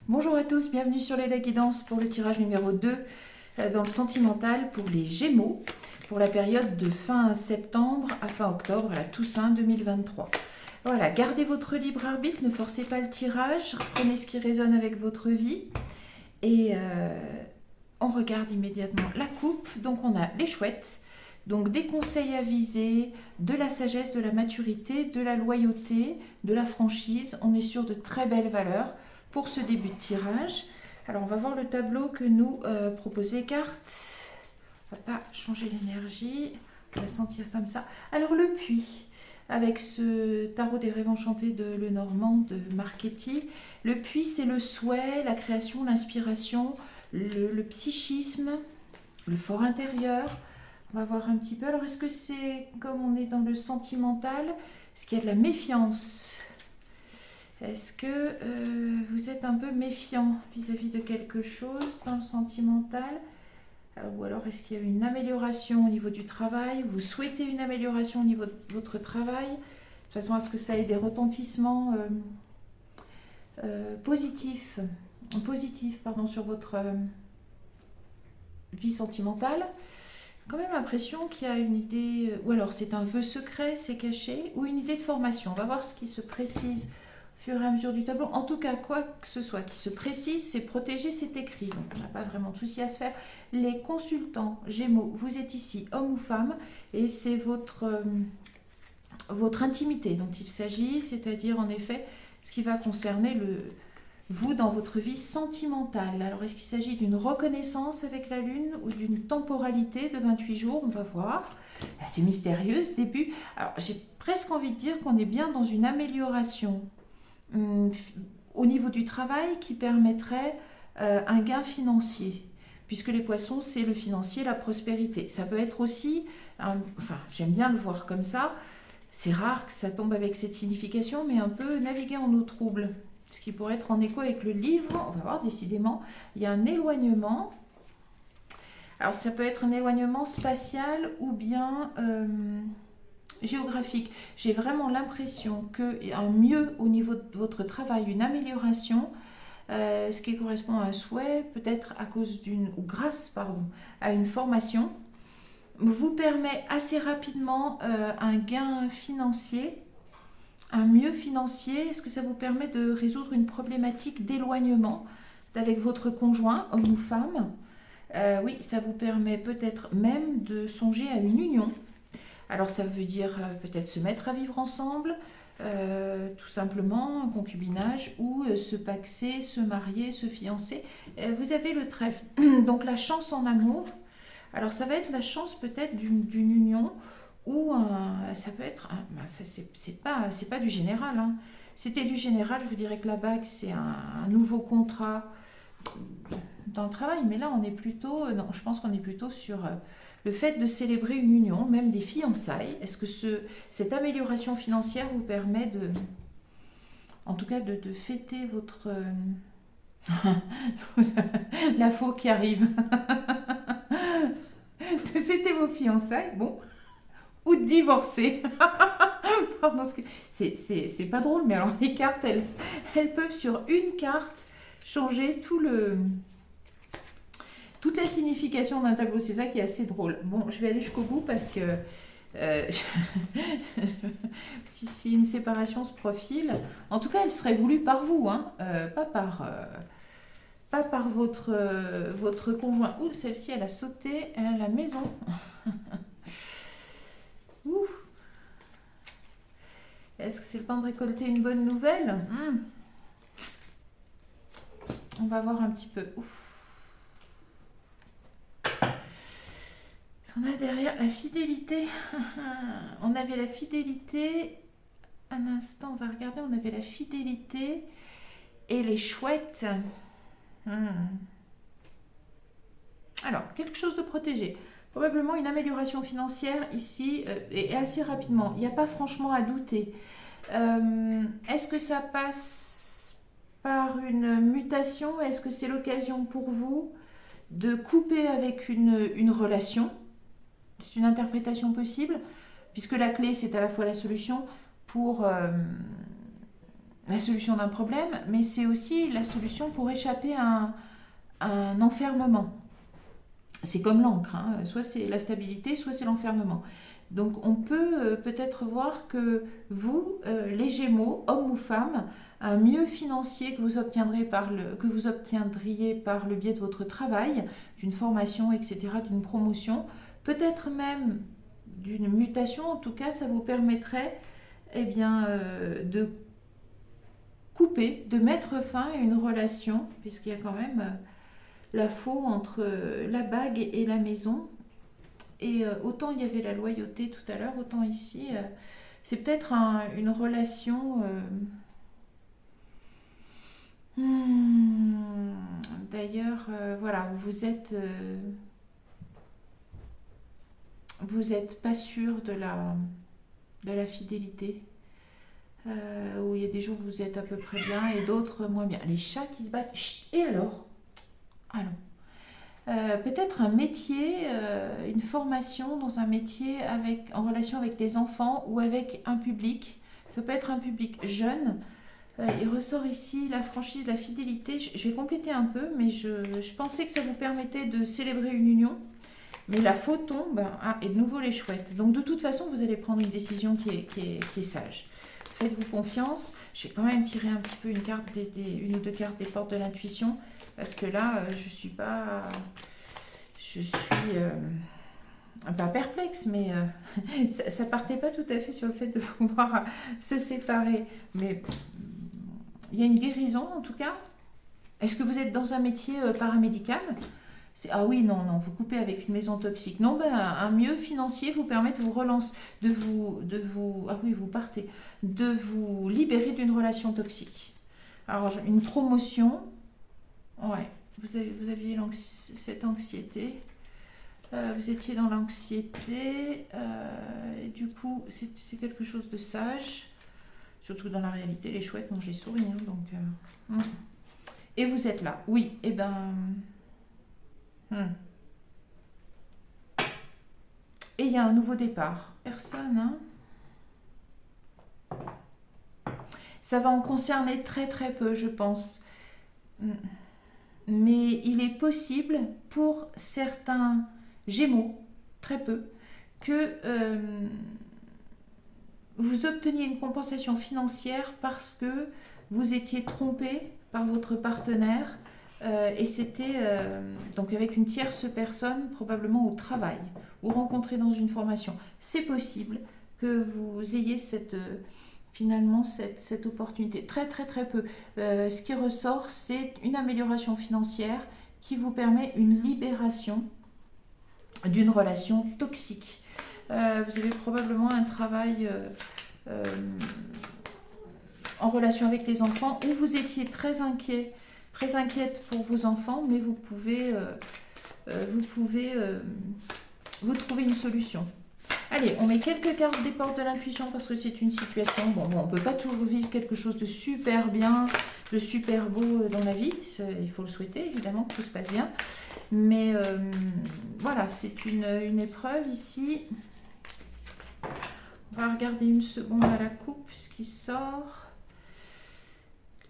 Bonjour à tous, bienvenue sur les guidance pour le tirage numéro 2 dans le sentimental pour les Gémeaux pour la période de fin septembre à fin octobre à la Toussaint 2023. Voilà, gardez votre libre arbitre, ne forcez pas le tirage, prenez ce qui résonne avec votre vie et on regarde immédiatement la coupe. Donc on a les chouettes, donc des conseils avisés, de la sagesse, de la maturité, de la loyauté, de la franchise. On est sur de très belles valeurs pour ce début de tirage. Alors on va voir le tableau que nous proposent les cartes. On va pas changer l'énergie, on va sentir comme ça. Alors le puits, avec ce tarot des rêves enchantés de Lenormand de Marchetti. Le puits, c'est le souhait, la création, l'inspiration, le psychisme, le fort intérieur. On va voir un petit peu. Alors est-ce que c'est comme on est dans le sentimental? Est-ce qu'il y a de la méfiance? Est-ce que vous êtes un peu méfiant vis-à-vis de quelque chose dans le sentimental? Ou alors est-ce qu'il y a une amélioration au niveau du travail? Vous souhaitez une amélioration au niveau de votre travail? De toute façon, est-ce que ça ait des retentissements positifs sur votre vie sentimentale? Quand même l'impression qu'il y a une idée, ou alors c'est un vœu secret, c'est caché, ou une idée de formation. On va voir ce qui se précise au fur et à mesure du tableau. En tout cas, quoi que ce soit qui se précise, c'est protégé, c'est écrit. Donc on n'a pas vraiment de souci à se faire. Les consultants Gémeaux, vous êtes ici, homme ou femme, et c'est votre intimité dont il s'agit, c'est-à-dire en effet ce qui va concerner vous dans votre vie sentimentale. Alors est-ce qu'il s'agit d'une reconnaissance avec la Lune ou d'une temporalité de 28 jours? On va voir. C'est mystérieux ce début. Alors j'ai presque envie de dire qu'on est bien dans une amélioration au niveau du travail qui permettrait un gain financier. Puisque les poissons, c'est le financier, la prospérité. Ça peut être aussi, j'aime bien le voir comme ça, c'est rare que ça tombe avec cette signification, mais un peu naviguer en eau trouble. Ce qui pourrait être en écho avec le livre, on va voir décidément, il y a un éloignement. Alors ça peut être un éloignement spatial ou bien géographique. J'ai vraiment l'impression qu'un mieux au niveau de votre travail, une amélioration, ce qui correspond à un souhait, peut-être à cause grâce à une formation, vous permet assez rapidement un gain financier, un mieux financier. Est-ce que ça vous permet de résoudre une problématique d'éloignement avec votre conjoint, homme ou femme? Oui, ça vous permet peut-être même de songer à une union. Alors ça veut dire peut-être se mettre à vivre ensemble, tout simplement, un concubinage, ou se paxer, se marier, se fiancer. Vous avez le trèfle, donc la chance en amour. Alors ça va être la chance peut-être d'une union, ou ça peut être, c'est pas du général. Hein. C'était du général, je vous dirais que la bague c'est un nouveau contrat dans le travail, mais là on est plutôt, non, je pense qu'on est plutôt sur le fait de célébrer une union, même des fiançailles. Est-ce que cette amélioration financière vous permet en tout cas de fêter votre la faux qui arrive, de fêter vos fiançailles, bon, ou de divorcer. Pardon, c'est pas drôle, mais alors les cartes, elles peuvent sur une carte changer toute la signification d'un tableau. C'est ça qui est assez drôle. Bon, je vais aller jusqu'au bout parce que si une séparation se profile, en tout cas, elle serait voulue par vous, hein, pas par votre conjoint. Ouh, celle-ci, elle a sauté à la maison. Ouf. Est-ce que c'est le temps de récolter une bonne nouvelle? On va voir un petit peu. Ouf. On a derrière la fidélité. On avait la fidélité. Un instant, on va regarder. On avait la fidélité et les chouettes. Alors, quelque chose de protégé. Probablement une amélioration financière ici et assez rapidement. Il n'y a pas franchement à douter. Est-ce que ça passe par une mutation? Est-ce que c'est l'occasion pour vous de couper avec une relation? C'est une interprétation possible, puisque la clé, c'est à la fois la solution pour la solution d'un problème, mais c'est aussi la solution pour échapper à un enfermement. C'est comme l'encre, hein. Soit c'est la stabilité, soit c'est l'enfermement. Donc on peut peut-être voir que vous, les Gémeaux, hommes ou femmes, un mieux financier que vous obtiendriez par le biais de votre travail, d'une formation, etc., d'une promotion, peut-être même d'une mutation, en tout cas, ça vous permettrait eh bien, de couper, de mettre fin à une relation, puisqu'il y a quand même la faux entre la bague et la maison. Et autant il y avait la loyauté tout à l'heure, autant ici, c'est peut-être une relation... D'ailleurs, voilà, vous êtes pas sûr de la fidélité. Où il y a des jours où vous êtes à peu près bien et d'autres moins bien. Les chats qui se battent. Chut, et alors? Allons. Peut-être un métier, une formation dans un métier en relation avec les enfants ou avec un public. Ça peut être un public jeune. Il ressort ici la franchise, la fidélité. Je vais compléter un peu, mais je pensais que ça vous permettait de célébrer une union. Mais la faux tombe, et de nouveau les chouettes. Donc de toute façon, vous allez prendre une décision qui est sage. Faites-vous confiance. Je vais quand même tirer un petit peu une ou deux cartes des portes de l'intuition. Parce que là, je suis pas perplexe, mais ça partait pas tout à fait sur le fait de pouvoir se séparer. Mais il y a une guérison en tout cas. Est-ce que vous êtes dans un métier paramédical? Ah oui, non, vous coupez avec une maison toxique. Non, un mieux financier vous permet de vous relancer, ah oui, vous partez, de vous libérer d'une relation toxique. Alors, une promotion, ouais, vous aviez cette anxiété, vous étiez dans l'anxiété, et du coup, c'est quelque chose de sage, surtout dans la réalité, les chouettes mangent les souris, hein, donc... Et vous êtes là, oui, et Et il y a un nouveau départ. Personne, hein? Ça va en concerner très très peu, je pense. Mais il est possible pour certains Gémeaux, très peu, que vous obteniez une compensation financière parce que vous étiez trompé par votre partenaire. Et c'était donc avec une tierce personne, probablement au travail, ou rencontrée dans une formation. C'est possible que vous ayez finalement cette opportunité. Très très très peu. Ce qui ressort, c'est une amélioration financière qui vous permet une libération d'une relation toxique. Vous avez probablement un travail en relation avec les enfants où vous étiez très inquiète pour vos enfants, mais vous pouvez vous trouver une solution. Allez, on met quelques cartes des portes de l'intuition parce que c'est une situation... Bon, on ne peut pas toujours vivre quelque chose de super bien, de super beau dans la vie. Il faut le souhaiter, évidemment, que tout se passe bien. Mais voilà, c'est une épreuve ici. On va regarder une seconde à la coupe, ce qui sort...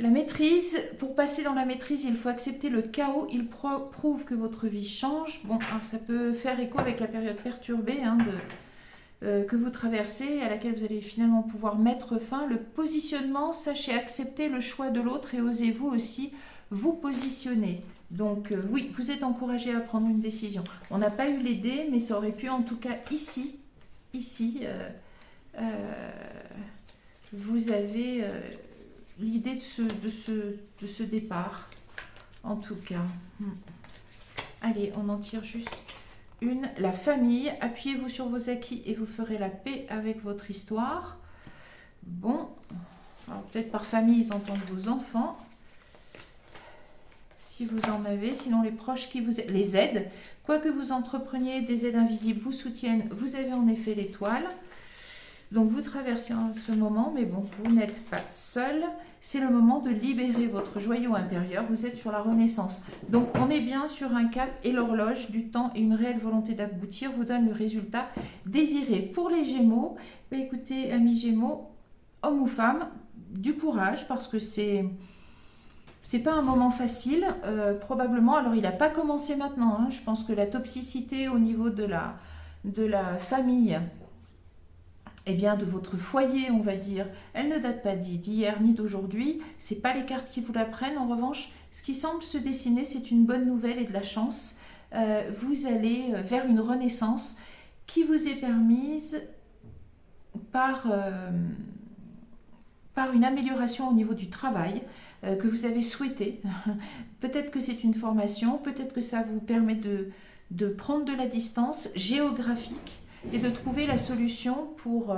La maîtrise, pour passer dans la maîtrise, il faut accepter le chaos. Il prouve que votre vie change. Bon, alors ça peut faire écho avec la période perturbée que vous traversez, à laquelle vous allez finalement pouvoir mettre fin. Le positionnement, sachez accepter le choix de l'autre et osez-vous aussi vous positionner. Donc oui, vous êtes encouragé à prendre une décision. On n'a pas eu les dés, mais ça aurait pu en tout cas ici, vous avez... l'idée de ce départ, en tout cas. Allez, on en tire juste une. La famille, appuyez-vous sur vos acquis et vous ferez la paix avec votre histoire. Bon, alors peut-être par famille, ils entendent vos enfants, si vous en avez, sinon les proches qui vous aident, les aident. Quoi que vous entrepreniez, des aides invisibles vous soutiennent, vous avez en effet l'étoile. Donc vous traversez en ce moment, mais bon, vous n'êtes pas seul. C'est le moment de libérer votre joyau intérieur. Vous êtes sur la renaissance. Donc on est bien sur un cap et l'horloge du temps et une réelle volonté d'aboutir vous donne le résultat désiré. Pour les Gémeaux, écoutez, amis Gémeaux, homme ou femme, du courage parce que c'est pas un moment facile, probablement. Alors, il n'a pas commencé maintenant, hein. Je pense que la toxicité au niveau de la famille, eh bien, de votre foyer, on va dire, elle ne date pas d'hier ni d'aujourd'hui. C'est pas les cartes qui vous la prennent. En revanche, ce qui semble se dessiner, c'est une bonne nouvelle et de la chance. Vous allez vers une renaissance qui vous est permise par une amélioration au niveau du travail que vous avez souhaité. Peut-être que c'est une formation, peut-être que ça vous permet de prendre de la distance géographique et de trouver la solution pour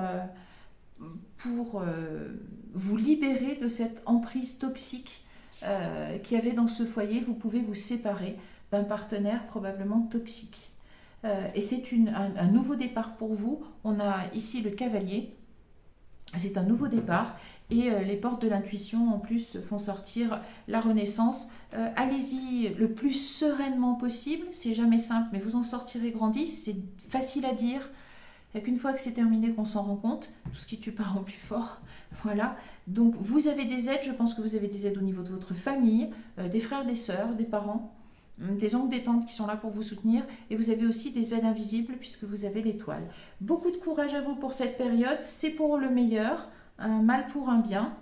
vous libérer de cette emprise toxique qu'il y avait dans ce foyer. Vous pouvez vous séparer d'un partenaire probablement toxique. Et c'est un nouveau départ pour vous. On a ici le cavalier. C'est un nouveau départ et les portes de l'intuition en plus font sortir la renaissance. Allez-y le plus sereinement possible, c'est jamais simple mais vous en sortirez grandi, c'est facile à dire. Il n'y a qu'une fois que c'est terminé qu'on s'en rend compte, tout ce qui tue pas rend plus fort. Voilà, donc vous avez des aides, je pense que vous avez des aides au niveau de votre famille, des frères, des sœurs, des parents, des oncles, des tantes qui sont là pour vous soutenir et vous avez aussi des aides invisibles puisque vous avez l'étoile. Beaucoup de courage à vous pour cette période, c'est pour le meilleur, un mal pour un bien.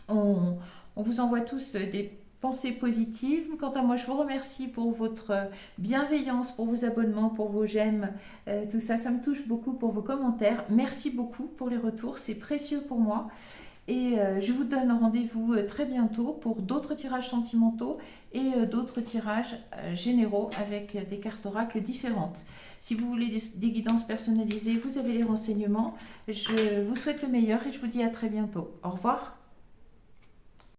On vous envoie tous des pensées positives. Quant à moi, je vous remercie pour votre bienveillance, pour vos abonnements, pour vos j'aime, tout ça, ça me touche beaucoup pour vos commentaires. Merci beaucoup pour les retours, c'est précieux pour moi. Et je vous donne rendez-vous très bientôt pour d'autres tirages sentimentaux et d'autres tirages généraux avec des cartes oracles différentes. Si vous voulez des guidances personnalisées, vous avez les renseignements. Je vous souhaite le meilleur et je vous dis à très bientôt. Au revoir.